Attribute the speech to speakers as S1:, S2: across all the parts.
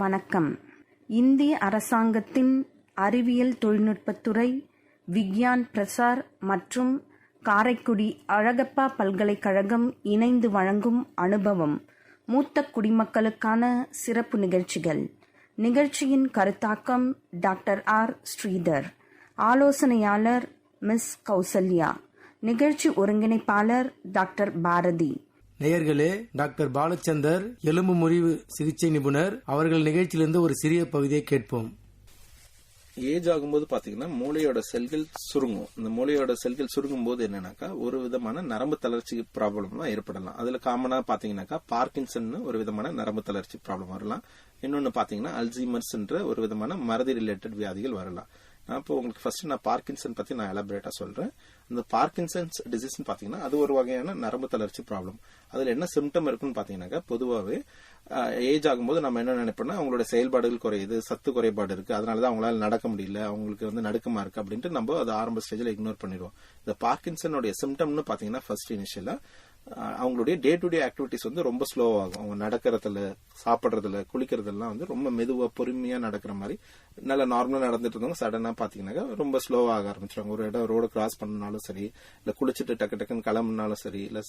S1: வணக்கம். இந்திய அரசாங்கத்தின் அறிவியல் தொழில்நுட்பத்துறை, விக்யான் பிரசார் மற்றும் காரைக்குடி அழகப்பா பல்கலைக்கழகம் இணைந்து வழங்கும் அனுபவம் மூத்த குடிமக்களுக்கான சிறப்பு நிகழ்ச்சிகள். நிகழ்ச்சியின் கருத்தாக்கம் டாக்டர் ஆர். ஸ்ரீதர். ஆலோசனையாளர் மிஸ் கௌசல்யா. நிகழ்ச்சி ஒருங்கிணைப்பாளர் டாக்டர் பாரதி.
S2: நேயர்களே, டாக்டர் பாலச்சந்தர் எலும்பு முறிவு சிகிச்சை நிபுணர் அவர்கள் நிகழ்ச்சியிலிருந்து ஒரு சிறிய பகுதியை கேட்போம்.
S3: ஏஜ் ஆகும்போது பாத்தீங்கன்னா மூளையோட செல்கள் சுருங்கும். இந்த மூளையோட செல்கள் சுருங்கும் போது என்னன்னாக்கா ஒரு விதமான நரம்பு தளர்ச்சி ப்ராப்ளம் தான் ஏற்படலாம். அதுல காமனா பாத்தீங்கன்னாக்கா பார்க்கின்சன் ஒரு விதமான நரம்பு தளர்ச்சி ப்ராப்ளம் வரலாம். இன்னொன்னு பாத்தீங்கன்னா அல்சைமர்ஸ் ஒரு விதமான மறதி ரிலேட்டட் வியாதிகள் வரலாம். இப்போ உங்களுக்கு ஃபர்ஸ்ட் நான் பார்க்கின்சன் பத்தி நான் எலாபரேட்டா சொல்றேன். இந்த பார்க்கின்சன்ஸ் டிசீஸ் பாத்தீங்கன்னா அது ஒரு வகையான நரம்பு தளர்ச்சி ப்ராப்ளம். அதுல என்ன சிம்டம் இருக்குன்னு பாத்தீங்கன்னாக்கா பொதுவாகவே ஏஜ் ஆகும்போது நம்ம என்ன நினைப்போம்னா அவங்களோட செயல்பாடுகள் குறையுது, சத்து குறைபாடு இருக்கு, அதனாலதான் அவங்களால நடக்க முடியல, அவங்களுக்கு நடுக்கமா இருக்கு அப்படின்ட்டு நம்ம அது ஆரம்ப ஸ்டேஜ்ல இக்னோர் பண்ணிடுவோம். இந்த பார்க்கின்சனுடைய சிம்டம்னு பாத்தீங்கன்னா ஃபர்ஸ்ட் இனிஷியலா அவங்களுடைய டே டு டே ஆக்டிவிட்டிஸ் ரொம்ப ஸ்லோ ஆகும். அவங்க நடக்கிறதுல, சாப்பிடுறதுல, குளிக்கிறதெல்லாம் ரொம்ப மெதுவா பொறுமையா நடக்கிற மாதிரி நல்லா நார்மலா நடந்துட்டு இருந்தவங்க சடனா பாத்தீங்கன்னா ரொம்ப ஸ்லோவா ஆக ஆரம்பிச்சிருவாங்க. ஒரு இடம் ரோடு கிராஸ் பண்ணனாலும் சரி, இல்ல குளிச்சுட்டு டக்கு டக்குன்னு கிளம்புனாலும் சரி, இல்ல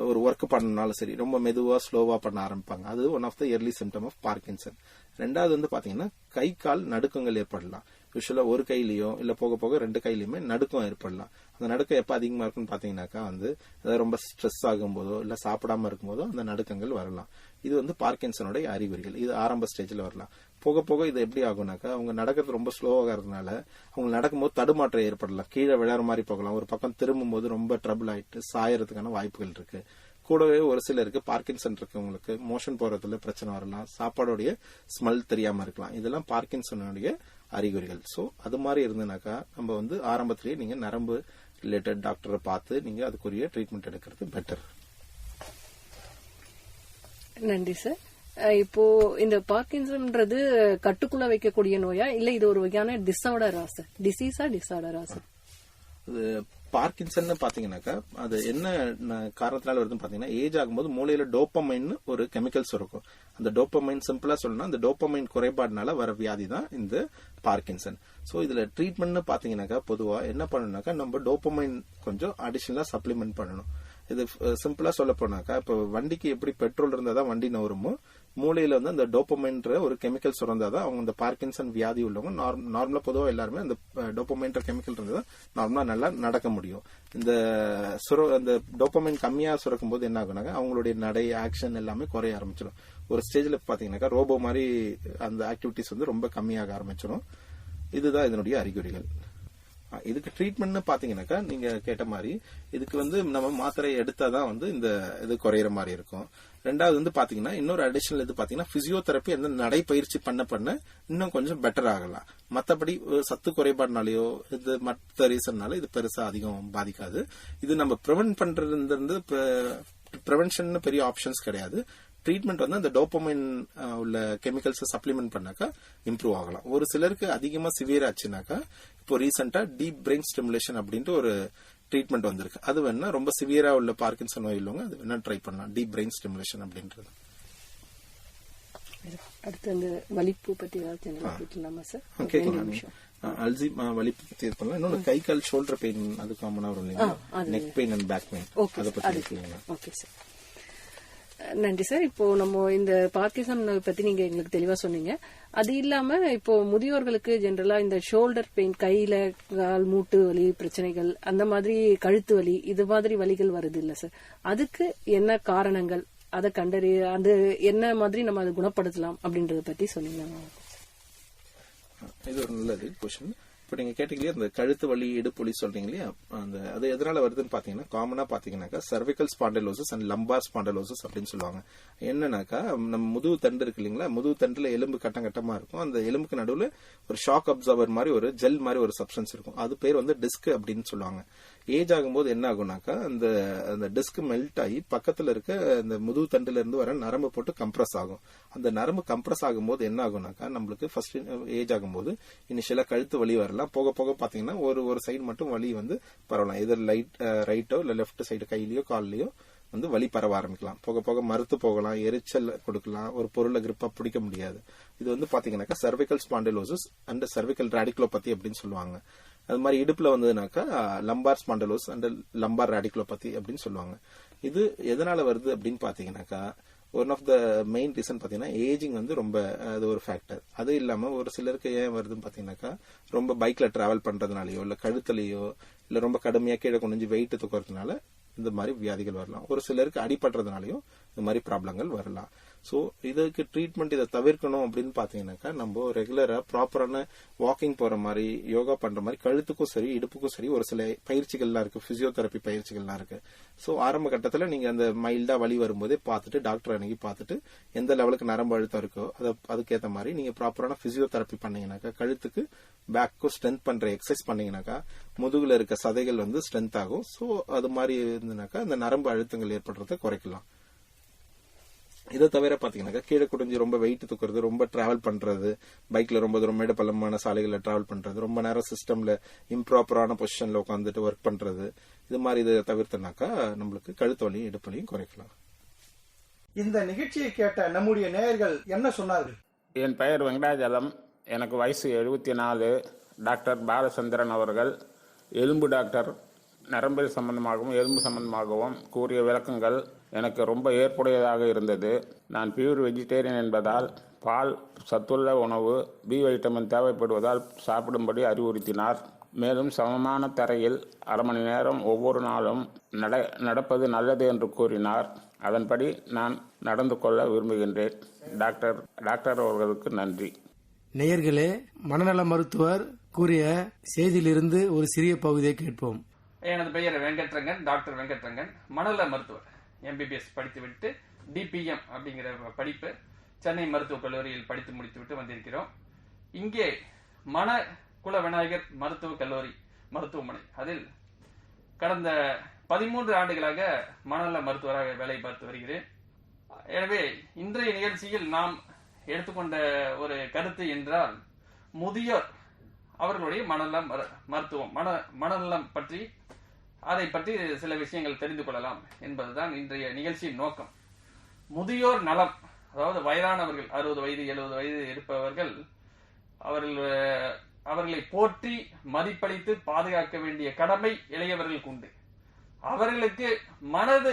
S3: ஒரு ஒர்க் பண்ணனாலும் சரி, ரொம்ப மெதுவா ஸ்லோவா பண்ண ஆரம்பிப்பாங்க. அது one of the early symptom of Parkinson. ரெண்டாவது பாத்தீங்கன்னா கை கால் நடுக்கங்கள் ஏற்படலாம். யூஸ்வலா ஒரு கையிலயோ இல்ல போக போக ரெண்டு கையிலயுமே நடுக்கம் ஏற்படலாம். அந்த நடுக்கம் எப்ப அதிகமா இருக்குன்னு பாத்தீங்கன்னாக்கா ஏதாவது ரொம்ப ஸ்ட்ரெஸ் ஆகும் போதோ இல்ல சாப்பிடாம இருக்கும் போதோ அந்த நடுக்கங்கள் வரலாம். இது பார்க்கின்சனுடைய அறிகுறிகள். இது ஆரம்ப ஸ்டேஜ்ல வரலாம். போக போக இது எப்படி ஆகும்னாக்கா அவங்க நடக்கிறது ரொம்ப ஸ்லோவாகிறதுனால அவங்க நடக்கும்போது தடுமாற்றம் ஏற்படலாம். கீழே விழற மாதிரி போகலாம். ஒரு பக்கம் திரும்பும் போது ரொம்ப ட்ரபிள் ஆயிட்டு சாயறதுக்கான வாய்ப்புகள் இருக்கு. கூடவே ஒரு சிலருக்கு பார்க்கின்சன் இருக்கவங்களுக்கு மோஷன் போறதுல பிரச்சனை வரலாம். சாப்பாடுடைய ஸ்மெல் தெரியாம இருக்கலாம். இதெல்லாம் பார்க்கின்சனுடைய அறிகுறிகள். சோ அது மாதிரி இருந்ததுனாக்கா நம்ம ஆரம்பத்திலேயே நீங்க நரம்பு ரிலேட்டட் டாக்டரை பார்த்து நீங்க அதுக்குரிய ட்ரீட்மெண்ட் எடுக்கிறது பெட்டர்.
S4: நன்றி சார். இப்போ இந்த பார்க்கின்சன்ன்றது கட்டுக்குள்ள வைக்கக்கூடிய நோயா இல்ல இது ஒரு வகையான டிஸார்டரா சார்? டிஸார்டரா சார்?
S3: பார்க்கின்சன் பாத்தீங்கன்னாக்கா அது என்ன காரணத்தினால வருதுன்னு பாத்தீங்கன்னா ஏஜ் ஆகும்போது மூளையில டோப்பமைன் ஒரு கெமிக்கல்ஸ் இருக்கும். அந்த டோப்பமைன் சிம்பிளா சொல்லணும்னா அந்த டோப்பமைன் குறைபாடுனால வர வியாதி தான் இந்த பார்க்கின்சன். சோ இதுல ட்ரீட்மெண்ட் பாத்தீங்கன்னாக்கா பொதுவா என்ன பண்ணணும்னாக்கா நம்ம டோப்பமைன் கொஞ்சம் அடிஷனலா சப்ளிமெண்ட் பண்ணணும். இது சிம்பிளா சொல்ல போனாக்கா இப்ப வண்டிக்கு எப்படி பெட்ரோல் இருந்தாதான் வண்டி நவருமோ மூளையில அந்த டோப்பமைன்ற ஒரு கெமிக்கல் சுரந்தாதான் அவங்க இந்த பார்க்கின்சன் வியாதி உள்ளவங்க நார்மலா பொதுவா எல்லாருமே அந்த டோப்பமைன்ற கெமிக்கல் இருந்தாதான் நார்மலா நல்லா நடக்க முடியும். இந்த டோப்பமைன் கம்மியா சுரக்கும் போது என்ன ஆகுனாக்கா அவங்களுடைய நடை, ஆக்ஷன் எல்லாமே குறைய ஆரம்பிச்சிடும். ஒரு ஸ்டேஜ்ல பாத்தீங்கன்னாக்கா ரோபோ மாதிரி அந்த ஆக்டிவிட்டிஸ் ரொம்ப கம்மியாக ஆரம்பிச்சிடும். இதுதான் இதனுடைய அறிகுறிகள். இதுக்கு ட்ரீட்மெண்ட் பாத்தீங்கன்னாக்கா நீங்க கேட்ட மாதிரி இதுக்கு நம்ம மாத்திரை எடுத்தாதான் இந்த இது குறையிற மாதிரி இருக்கும். ரெண்டாவது பாத்தீங்கன்னா இன்னொரு அடிஷனல் பாத்தீங்கன்னா பிசியோதெரப்பி நடைப்பயிற்சி பண்ண இன்னும் கொஞ்சம் பெட்டர் ஆகலாம். மத்தபடி சத்து குறைபாடுனாலயோ இது மற்ற ரீசன்னால இது பெருசா அதிகம் பாதிக்காது. இது நம்ம ப்ரிவென்ட் பண்றது ப்ரிவென்ஷன் பெரிய ஆப்ஷன்ஸ் கிடையாது. ட்ரீட்மெண்ட் அந்த டோப்பமைன் உள்ள கெமிக்கல்ஸ் சப்ளிமெண்ட் பண்ணாக்கா இம்ப்ரூவ் ஆகலாம். ஒரு சிலருக்கு அதிகமா சிவியர் ஆச்சுனாக்கா இப்போ ரீசெண்டா டீப் பிரெயின் ஸ்டிமுலேஷன் அப்படின்ட்டு ஒரு ட்ரீட்மெண்ட் வந்திருக்கு. அது வேணா ரொம்ப சிவியரா உள்ள பார்க்கின்சன் நோய் உள்ளவங்க அது வேணா ட்ரை பண்ணலாம். டீப் பிரெயின் ஸ்டிமுலேஷன் அப்படின்றது.
S4: அடுத்து அந்த வலிப்பு பத்தி ஏதாவது சார்?
S3: வலிப்பு பத்தி இது பண்ணலாம். இன்னொன்று கை கால் ஷோல்டர் பெயின் அது காமனா வரும் இல்லையா, neck pain and back pain, அதை பத்தி இருக்கீங்களா?
S4: ஓகே சார், நன்றி சார். இப்போ நம்ம இந்த பார்க்கின்சன் பத்தி நீங்க எங்களுக்கு தெளிவா சொன்னீங்க. அது இல்லாம இப்போ முதியோர்களுக்கு ஜெனரலா இந்த ஷோல்டர் பெயின், கையில கால் மூட்டு வலி பிரச்சனைகள், அந்த மாதிரி கழுத்து வலி, இது மாதிரி வலிகள் வருது இல்ல சார்? அதுக்கு என்ன காரணங்கள், அதை கண்டறிய அது என்ன மாதிரி நம்ம அதை குணப்படுத்தலாம் அப்படின்றத பத்தி சொன்னீங்க.
S3: இது ஒரு நல்லது கொஸ்டின். இப்ப நீங்க கேட்டீங்களே அந்த கழுத்து வலி, இடுப்பு வலி சொல்றீங்க இல்லையா, அது எதனால வருதுன்னு பாத்தீங்கன்னா காமனா பாத்தீங்கன்னாக்கா cervical spondylosis and lumbar spondylosis அப்படின்னு சொல்லுவாங்க. என்னன்னாக்கா நம்ம முதுகு தண்டு இருக்கு இல்லீங்களா, முதுகு தண்டுல எலும்பு கட்டம் கட்டமா இருக்கும். அந்த எலும்புக்கு நடுவுல ஒரு ஷாக் அப்சர்வர் மாதிரி ஒரு ஜெல் மாதிரி ஒரு சப்ஸ்டன்ஸ் இருக்கும். அது பேர் டிஸ்க் அப்படின்னு சொல்லுவாங்க. ஏஜ் ஆகும்போது என்ன ஆகும்னாக்கா அந்த டிஸ்க் மெல்ட் ஆகி பக்கத்துல இருக்க இந்த முதுகு தண்டுல இருந்து வர நரம்பு போட்டு கம்ப்ரஸ் ஆகும். அந்த நரம்பு கம்ப்ரஸ் ஆகும்போது என்ன ஆகும்னாக்கா நம்மளுக்கு ஃபர்ஸ்ட் ஏஜ் ஆகும்போது இனிஷியலா கழுத்து வலி வரலாம். போக போக பாத்தீங்கன்னா ஒரு சைடு மட்டும் வலி பரவலாம். எதிர் ரைட்டோ இல்ல லெப்ட் சைடு கையிலயோ கால்லயோ வந்து வலி பரவ ஆரம்பிக்கலாம். போக போக மறுத்து போகலாம், எரிச்சல் கொடுக்கலாம், ஒரு பொருளை கிரிப்பா பிடிக்க முடியாது. இது வந்து பாத்தீங்கன்னாக்கா cervical spondylosis and cervical radiculopathy அப்படின்னு சொல்லுவாங்க. அது மாதிரி இடுப்புல வந்ததுனாக்கா lumbar spondylosis and lumbar radiculopathy அப்படின்னு சொல்லுவாங்க. இது எதனால வருது அப்படின்னு பாத்தீங்கன்னாக்கா one of the main reason பாத்தீங்கன்னா ஏஜிங் வந்து ரொம்ப அது ஒரு ஃபேக்டர். அது இல்லாம ஒரு சிலருக்கு ஏன் வருதுன்னு பாத்தீங்கன்னாக்கா ரொம்ப பைக்ல டிராவல் பண்றதுனாலயோ இல்ல கழுத்துலயோ இல்ல ரொம்ப கடுமையா கீழே கொஞ்சம் வெயிட் தூக்குறதுனால இந்த மாதிரி வியாதிகள் வரலாம். ஒரு சிலருக்கு அடிபடுறதுனாலயும் இந்த மாதிரி ப்ராப்ளங்கள் வரலாம். சோ இதுக்கு ட்ரீட்மெண்ட் இதை தவிர்க்கணும் அப்படின்னு பாத்தீங்கன்னாக்கா நம்ம ரெகுலரா ப்ராப்பரான வாக்கிங் போற மாதிரி யோகா பண்ற மாதிரி கழுத்துக்கும் சரி இடுப்புக்கும் சரி ஒரு சில பயிற்சிகள்லாம் இருக்கு, பிசியோதெரப்பி பயிற்சிகள்லாம் இருக்கு. சோ ஆரம்ப கட்டத்துல நீங்க அந்த மைல்டா வலி வரும்போதே பார்த்துட்டு டாக்டர் அன்னைக்கு பார்த்துட்டு எந்த லெவலுக்கு நரம்பு அழுத்தம் இருக்கோ அதுக்கேற்ற மாதிரி நீங்க ப்ராப்பரான பிசியோதெரப்பி பண்ணீங்கன்னாக்கா கழுத்துக்கு பேக்கும் ஸ்ட்ரென்த் பண்ற எக்ஸசைஸ் பண்ணீங்கன்னாக்கா முதுகுல இருக்க சதைகள் வந்து ஸ்ட்ரென்த் ஆகும். சோ அது மாதிரி இருந்ததுனாக்கா அந்த நரம்பு அழுத்தங்கள் ஏற்படுறதை குறைக்கலாம். இதை தவிர பாத்தீங்கன்னாக்கா கீழே குடிஞ்சு ரொம்ப வெயிட் தூக்குறது, ரொம்ப டிராவல் பண்றது, பைக்ல ரொம்ப தூரம் மேடு பள்ளமான சாலைகள்ல டிராவல் பண்றது, ரொம்ப நேரம் சிஸ்டம்ல இம்ப்ராப்பரான பொசிஷன்ல உட்காந்துட்டு ஒர்க் பண்றது, இது மாதிரி இதை தவிர்த்தனாக்கா நம்மளுக்கு கழுத்து வலியும் இடுப்பு வலியும் குறைக்கலாம்.
S5: இந்த நிகழ்ச்சியை கேட்ட நம்முடைய நேயர்கள் என்ன சொன்னார்கள்?
S6: என் பெயர் வெங்கடாஜலம். எனக்கு வயசு 74. டாக்டர் பாலச்சந்திரன் அவர்கள் எலும்பு டாக்டர் நரம்பியல் சம்பந்தமாகவும் எலும்பு சம்பந்தமாகவும் கூறிய விளக்கங்கள் எனக்கு ரொம்ப ஏற்புடையதாக இருந்தது. நான் பியூர் வெஜிடேரியன் என்பதால் பால், சத்துள்ள உணவு, பி வைட்டமின் தேவைப்படுவதால் சாப்பிடும்படி அறிவுறுத்தினார். மேலும் சமமான தரையில் அரை மணி நேரம் ஒவ்வொரு நாளும் நடப்பது நல்லது என்று கூறினார். அதன்படி நான் நடந்து கொள்ள விரும்புகின்றேன். டாக்டர் அவர்களுக்கு நன்றி.
S2: நேயர்களே, மனநல மருத்துவர் கூறிய செய்தியிலிருந்து ஒரு சிறிய பகுதியை கேட்போம்.
S7: எனது பெயர் வெங்கட்ரங்கன், டாக்டர் வெங்கட்ரங்கன். மனநல மருத்துவர், MBBS படித்துவிட்டு DPM அப்படிங்கிற படிப்பு சென்னை மருத்துவக் கல்லூரியில் படித்து முடித்துவிட்டு வந்திருக்கிறோம். இங்கே மன குல விநாயகர் மருத்துவக் கல்லூரி மருத்துவமனை அதில் கடந்த 13 ஆண்டுகளாக மனநல மருத்துவராக வேலை பார்த்து வருகிறேன். எனவே இன்றைய நிகழ்ச்சியில் நாம் எடுத்துக்கொண்ட ஒரு கருத்து என்றால் முதியோர் அவர்களுடைய மனநலம் மருத்துவம், மனநலம் பற்றி அதை பற்றி சில விஷயங்கள் தெரிந்து கொள்ளலாம் என்பதுதான் இன்றைய நிகழ்ச்சியின் நோக்கம். முதியோர் நலம், அதாவது வயதானவர்கள் 60 வயது 70 வயது இருப்பவர்கள் அவர்களை போற்றி மதிப்பளித்து பாதுகாக்க வேண்டிய கடமை இளையவர்களுக்கு உண்டு. அவர்களுக்கு மனது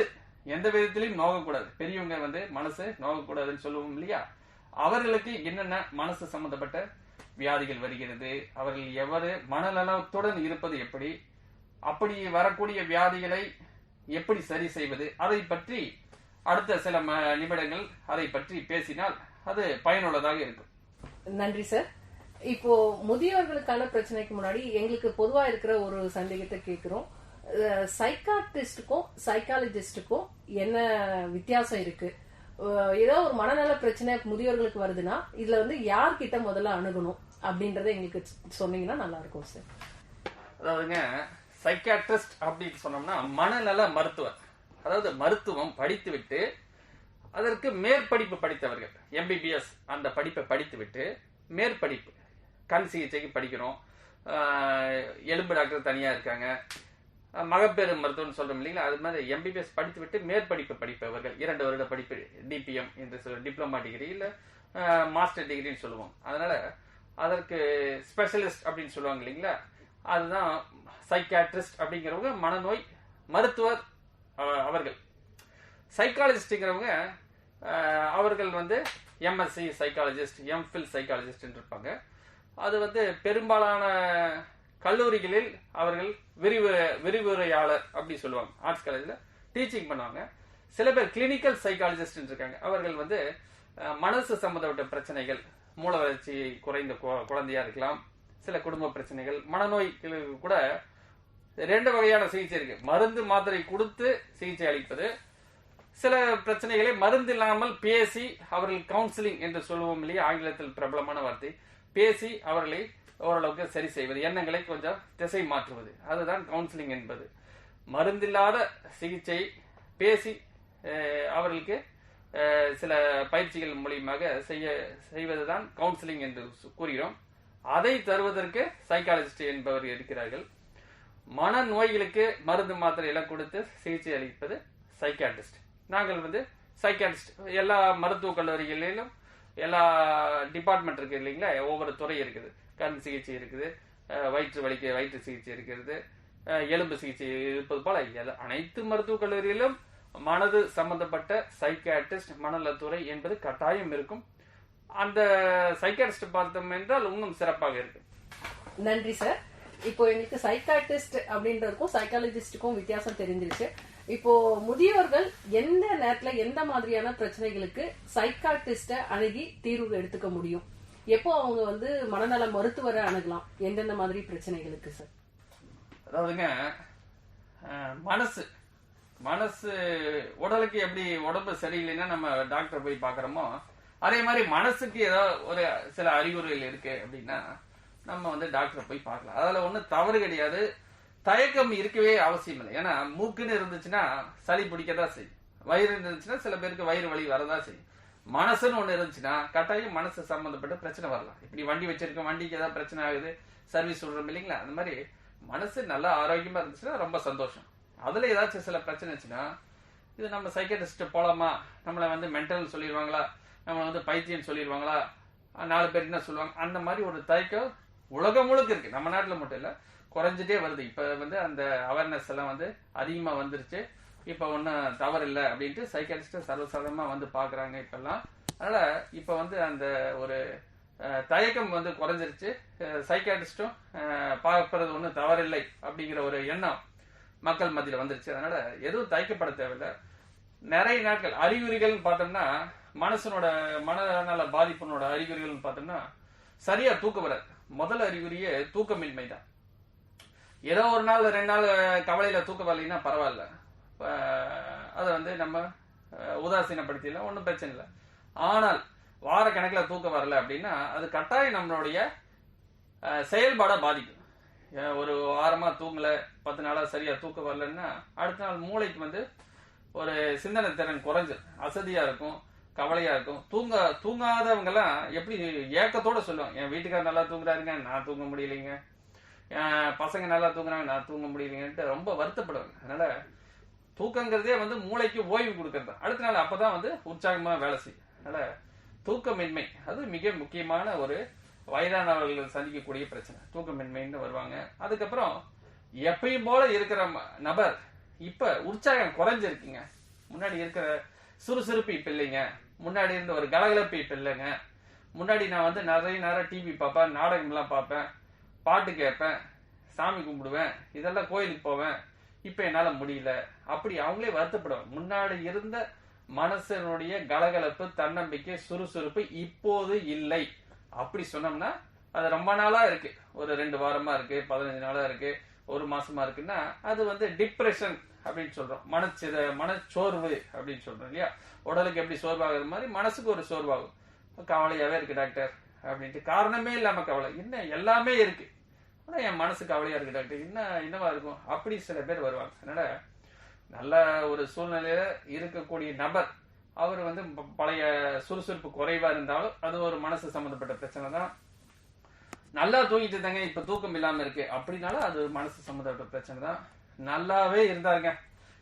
S7: எந்த விதத்திலையும் நோகக்கூடாது. பெரியவங்க மனசு நோகக்கூடாதுன்னு சொல்லுவோம் இல்லையா? அவர்களுக்கு என்னென்ன மனசு சம்பந்தப்பட்ட வியாதிகள் வருகிறது, அவர்கள் எவ்வாறு மனநலத்துடன் இருப்பது எப்படி, அப்படி வரக்கூடிய வியாதிகளை எப்படி சரி செய்வது, அதை பற்றி அடுத்த சில நிமிடங்கள் அதை பற்றி பேசினால் அது பயனுள்ளதாக இருக்கும்.
S4: நன்றி சார். இப்போ முதியோர்களுக்கான பிரச்சனைக்கு முன்னாடி எங்களுக்கு பொதுவா இருக்கிற ஒரு சந்தேகத்தை கேட்கிறோம். சைக்காட்ரிஸ்டுக்கும் சைக்காலஜிஸ்டுக்கும் என்ன வித்தியாசம் இருக்கு? ஏதோ ஒரு மனநல பிரச்சனை முதியோர்களுக்கு வருதுன்னா இதுல யார்கிட்ட முதல்ல அணுகணும் அப்படின்றத எங்களுக்கு சொன்னீங்கன்னா நல்லா இருக்கும் சார்.
S7: அதாவதுங்க, சைக்காட்ரிஸ்ட் அப்படின்னு சொன்னோம்னா மனநல மருத்துவர், அதாவது மருத்துவம் படித்துவிட்டு அதற்கு மேற்படிப்பு படித்தவர்கள். MBBS அந்த படிப்பை படித்துவிட்டு மேற்படிப்பு கண் சிகிச்சைக்கு படிக்கிறோம். எலும்பு டாக்டர் தனியா இருக்காங்க, மகப்பேறு மருத்துவம் சொல்றோம் இல்லைங்களா? அது மாதிரி MBBS படித்துவிட்டு மேற்படிப்பு படிப்பவர்கள் 2 வருட படிப்பு, DPM என்று டிப்ளமா டிகிரி இல்ல மாஸ்டர் டிகிரின்னு சொல்லுவோம். அதனால அதற்கு ஸ்பெஷலிஸ்ட் அப்படின்னு சொல்லுவாங்க இல்லைங்களா? அதுதான் சைக்காட்ரிஸ்ட் அப்படிங்கிறவங்க மனநோய் மருத்துவர் அவர்கள். சைக்காலஜிஸ்ட்ங்கிறவங்க அவர்கள் MSc சைக்காலஜிஸ்ட், MPhil சைக்காலஜிஸ்ட் இருப்பாங்க. அது பெரும்பாலான கல்லூரிகளில் அவர்கள் விரிவுரையாளர் அப்படி சொல்லுவாங்க. ஆர்ட்ஸ் காலேஜ்ல டீச்சிங் பண்ணுவாங்க. சில பேர் கிளினிக்கல் சைக்காலஜிஸ்ட் இருக்காங்க. அவர்கள் மனசு சம்பந்தப்பட்ட பிரச்சனைகள், மூல வளர்ச்சி குறைந்த குழந்தையா இருக்கலாம், சில குடும்ப பிரச்சனைகள், மனநோய்களுக்கு கூட 2 வகையான சிகிச்சை இருக்கு. மருந்து மாத்திரை கொடுத்து சிகிச்சை அளிப்பது, சில பிரச்சனைகளை மருந்து இல்லாமல் பேசி அவர்கள் கவுன்சிலிங் என்று சொல்லுவோம் இல்லையா? ஆங்கிலத்தில் பிரபலமான வார்த்தை. பேசி அவர்களை ஓரளவுக்கு சரி செய்வது, எண்ணங்களை கொஞ்சம் திசை மாற்றுவது, அதுதான் கவுன்சிலிங் என்பது. மருந்தில்லாத சிகிச்சை பேசி அவர்களுக்கு சில பயிற்சிகள் மூலியமாக செய்வதுதான் கவுன்சிலிங் என்று கூறுகிறோம். அதை தருவதற்கு சைக்காலஜிஸ்ட் என்பவர் இருக்கிறார்கள். மனநோய்களுக்கு மருந்து மாத்திரை எல்லாம் கொடுத்து சிகிச்சை அளிப்பது சைக்காட்ரிஸ்ட். நாங்கள் வந்து சைக்காட்ரிஸ்ட் எல்லா மருத்துவக் கல்லூரிகளிலும் எல்லா டிபார்ட்மெண்ட் இருக்கு இல்லைங்களா, ஒவ்வொரு துறை இருக்குது. கண் சிகிச்சை இருக்குது, வயிற்று சிகிச்சை இருக்கிறது, எலும்பு சிகிச்சை இருப்பது போல அனைத்து மருத்துவக் கல்லூரியிலும் மனது சம்பந்தப்பட்ட சைக்காட்ரிஸ்ட் மனநலத்துறை என்பது கட்டாயம் இருக்கும். அந்த சைக்காட்ரிஸ்ட் பார்த்தோம் என்றால் இன்னும் சிறப்பாக இருக்கு.
S4: நன்றி சார். இப்போ எங்களுக்கு சைக்காட்ரிஸ்ட் அப்படின்றதுக்கும் சைக்காலஜிஸ்டுக்கும் வித்தியாசம் தெரிஞ்சிருச்சு. இப்போ முதியோர்கள் எந்த நேரத்துல எந்த மாதிரியான பிரச்சனைகளுக்கு சைக்காட்ரிஸ்ட அணுகி தீர்வு எடுத்துக்க முடியும்? எப்போ அவங்க வந்து மனநல மருத்துவரை அணுகலாம்? எந்தெந்த மாதிரி பிரச்சனைகளுக்கு சார்?
S7: அதாவதுங்க, மனசு உடலுக்கு எப்படி உடம்பு சரியில்லைன்னா நம்ம டாக்டர் போய் பாக்குறோமோ, அதே மாதிரி மனசுக்கு ஏதோ ஒரு சில அறிகுறிகள் இருக்கு அப்படின்னா நம்ம வந்து டாக்டரை போய் பார்க்கலாம். அதுல ஒன்றும் தவறு கிடையாது. தயக்கம் இருக்கவே அவசியம் இல்லை. ஏன்னா மூக்குன்னு இருந்துச்சுன்னா சளி பிடிக்கதான் செய்யும், வயிறு இருந்துச்சுன்னா சில பேருக்கு வயிறு வலி வரதான் செய்யும். மனசுன்னு ஒண்ணு இருந்துச்சுன்னா கட்டாயம் மனசு சம்பந்தப்பட்ட பிரச்சனை வரலாம். இப்படி வண்டி வச்சிருக்கோம், வண்டிக்கு ஏதாவது பிரச்சனை ஆகுது, சர்வீஸ் விடுறோம் இல்லைங்களா, அந்த மாதிரி மனசு நல்லா ஆரோக்கியமா இருந்துச்சுன்னா ரொம்ப சந்தோஷம். அதுல ஏதாச்சும் சில பிரச்சனை இருந்துச்சுன்னா இது நம்ம சைக்காட்ரிஸ்ட் போலாமா, நம்மளை வந்து மென்டல் சொல்லிடுவாங்களா, நம்மளை வந்து பைத்தியம் சொல்லிடுவாங்களா, 4 பேர் என்ன சொல்லுவாங்க, அந்த மாதிரி ஒரு தயக்கம் உலகம் முழுக்க இருக்கு. நம்ம நாட்டுல மட்டும் இல்ல, குறைஞ்சிட்டே வருது. இப்ப வந்து அந்த அவேர்னஸ் எல்லாம் வந்து அதிகமா வந்துருச்சு. இப்ப ஒன்னும் தவறு இல்லை அப்படின்ட்டு சைக்காட்ரிஸ்ட் சர்வசாதாரணமா வந்து பாக்குறாங்க இப்பெல்லாம். அதனால இப்ப வந்து அந்த ஒரு தயக்கம் வந்து குறைஞ்சிருச்சு. சைக்காட்ரிஸ்டும் பார்க்கறது ஒன்றும் தவறில்லை அப்படிங்கிற ஒரு எண்ணம் மக்கள் மத்தியில வந்துருச்சு. அதனால எதுவும் தயக்கப்பட தேவையில்லை. நிறைய நாட்கள் அறிகுறிகள் பார்த்தோம்னா, மனநல பாதிப்பினோட அறிகுறிகள் பார்த்தோம்னா சரியா தூக்கம் வராது. முதல் அறிகுறியே தூக்கமின்மை தான். ஏதோ ஒரு நாள் 2 நாள் கவலையில தூக்கம் வரலைன்னா பரவாயில்ல, அதை வந்து நம்ம உதாசீனப்படுத்திடலாம், ஒன்றும் பிரச்சனை இல்லை. ஆனால் வார கணக்கில் தூக்கம் வரல அப்படின்னா அது கட்டாயம் நம்மளுடைய செயல்பாட பாதிக்கும். ஒரு வாரமா தூங்கல, 10 நாளா சரியா தூக்கம் வரலன்னா அடுத்த நாள் மூளைக்கு வந்து ஒரு சிந்தனை திறன் குறைஞ்சு அசதியா இருக்கும், கவலையா இருக்கும். தூங்காதவங்க எல்லாம் எப்படி ஏக்கத்தோட சொல்லுவாங்க, என் வீட்டுக்காரர் நல்லா தூங்குறாருங்க, நான் தூங்க முடியலைங்க, பசங்க நல்லா தூங்குறாங்க, நான் தூங்க முடியலைங்கன்ட்டு ரொம்ப வருத்தப்படுவாங்க. அதனால தூக்கங்கிறதே வந்து மூளைக்கு ஓய்வு கொடுக்கறது. அடுத்த நாள் அப்பதான் வந்து உற்சாகமா வேலை செய்யும். அதனால தூக்கமின்மை அது மிக முக்கியமான ஒரு வயதானவர்கள் சந்திக்கக்கூடிய பிரச்சனை, தூக்கமின்மைன்னு வருவாங்க. அதுக்கப்புறம் எப்பயும் போல இருக்கிற நபர் இப்ப உற்சாகம் குறைஞ்சிருக்குங்க. முன்னாடி இருக்கிற சுறுசுறுப்பு இப்ப இல்லைங்க, முன்னாடி இருந்த ஒரு கலகலப்பு இப்ப இல்லைங்க. முன்னாடி நான் வந்து நிறைய நேரம் டிவி பார்ப்பேன், நாடகம்லாம் பார்ப்பேன், பாட்டு கேட்பேன், சாமி கும்பிடுவேன், இதெல்லாம் கோயிலுக்கு போவேன், இப்ப என்னால முடியல அப்படி அவங்களே வருத்தப்படுவாங்க. முன்னாடி இருந்த மனசனுடைய கலகலப்பு, தன்னம்பிக்கை, சுறுசுறுப்பு இப்போது இல்லை அப்படி சொன்னோம்னா அது ரொம்ப நாளா இருக்கு, ஒரு 2 வாரமா இருக்கு, 15 நாளா இருக்கு, 1 மாசமா இருக்குன்னா அது வந்து டிப்ரெஷன் அப்படின்னு சொல்றோம், மனச்சோர்வு அப்படின்னு சொல்றோம் இல்லையா. உடலுக்கு எப்படி சோர்வாகிற மாதிரி மனசுக்கு ஒரு சோர்வாகும். கவலையாவே இருக்கு டாக்டர் அப்படின்ட்டு, காரணமே இல்லாம கவலை, என்ன எல்லாமே இருக்கு, ஆனா என் மனசு கவலையா இருக்கு டாக்டர், என்னவா இருக்கும் அப்படி சில பேர் வருவாங்க. அதனால நல்ல ஒரு சூழ்நிலையில இருக்கக்கூடிய நபர் அவர் வந்து பழைய சுறுசுறுப்பு குறைவா இருந்தாலும் அது ஒரு மனசு சம்பந்தப்பட்ட பிரச்சனை தான். நல்லா தூங்கிட்டு இருந்தாங்க, இப்ப தூக்கம் இல்லாம இருக்கு அப்படின்னாலும் அது மனசு சம்பந்தப்பட்ட பிரச்சனை தான். நல்லாவே இருந்தாருங்க,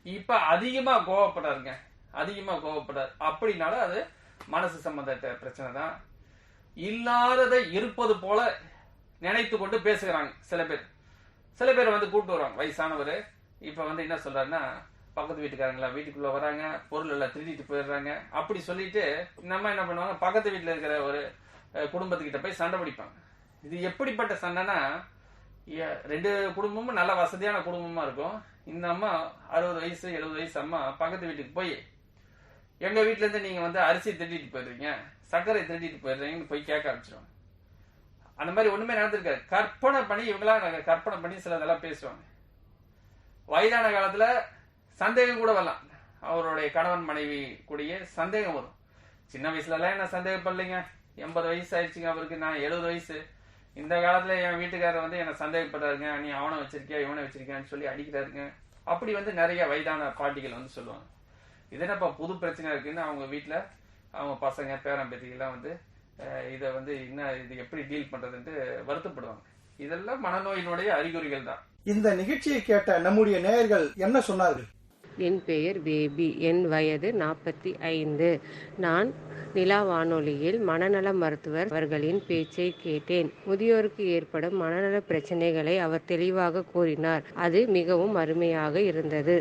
S7: இப்ப அதிகமா கோவப்படாருங்க, அப்படின்னாலும் அது மனசு சம்பந்தப்பட்ட பிரச்சனை தான். இல்லாததை இருப்பது போல நினைத்து கொண்டு பேசுகிறாங்க சில பேர் வந்து கூப்பிட்டு வருவாங்க. வயசானவர் இப்ப வந்து என்ன சொல்றாருன்னா, பக்கத்து வீட்டுக்காரங்களா வீட்டுக்குள்ள வராங்க, பொருள் எல்லாம் திருடிட்டு போயிடுறாங்க அப்படி சொல்லிட்டு நம்ம என்ன பண்ணுவாங்க, பக்கத்து வீட்டுல இருக்கிற ஒரு குடும்பத்துக்கிட்ட போய் சண்டை பிடிப்பாங்க. இது எப்படிப்பட்ட சண்டைனா, 2 குடும்பமும் நல்ல வசதியான குடும்பமா இருக்கும். இந்த அம்மா 60 வயசு 70 வயசு அம்மா பக்கத்து வீட்டுக்கு போய், எங்க வீட்டுல இருந்து நீங்க வந்து அரிசி திருடிட்டு போயிடுறீங்க, சர்க்கரை திருடிட்டு போயிடுறீங்கன்னு போய் கேட்க ஆரம்பிச்சிருவாங்க. அந்த மாதிரி ஒண்ணுமே நடந்திருக்காரு. கற்பனை பண்ணி இவங்களா கற்பனை பண்ணி சிலதெல்லாம் பேசுவாங்க. வயதான காலத்துல சந்தேகம் கூட வரலாம், அவருடைய கணவன் மனைவி கூடிய சந்தேகம் வரும். சின்ன வயசுல எல்லாம் என்ன சந்தேகப்படலைங்க, 80 வயசு ஆயிடுச்சுங்க அவருக்கு, நான் 70 வயசு. இந்த காலத்துல என் வீட்டுக்காரர் வந்து என்ன சந்தேகப்படுறாருங்க, நீ அவனை வச்சிருக்கியா இவனை வச்சிருக்கியான்னு சொல்லி அடிக்கிறாருங்க. அப்படி வந்து நிறைய வயதான பாட்டிகள் வந்து சொல்லுவாங்க. இது என்னப்பா புது பிரச்சனை இருக்குன்னு அவங்க வீட்டுல அவங்க பசங்க பேரன் பேத்திகள்லாம் வந்து இதை வந்து இது எப்படி டீல் பண்றதுன்ட்டு வருத்தப்படுவாங்க. இதெல்லாம் மனநோயினுடைய அறிகுறிகள் தான்.
S5: இந்த நிகழ்ச்சியை கேட்ட நம்முடைய நேயர்கள் என்ன சொன்னார்கள்?
S8: என் பெயர் பேபி. என் வயது 45. நான் நிலா வானொலியில் மனநல மருத்துவர் அவர்களின் பேச்சை கேட்டேன். முதியோருக்கு ஏற்படும் மனநல பிரச்சனைகளை அவர் தெளிவாக கூறினார். அது மிகவும் அருமையாக இருந்தது.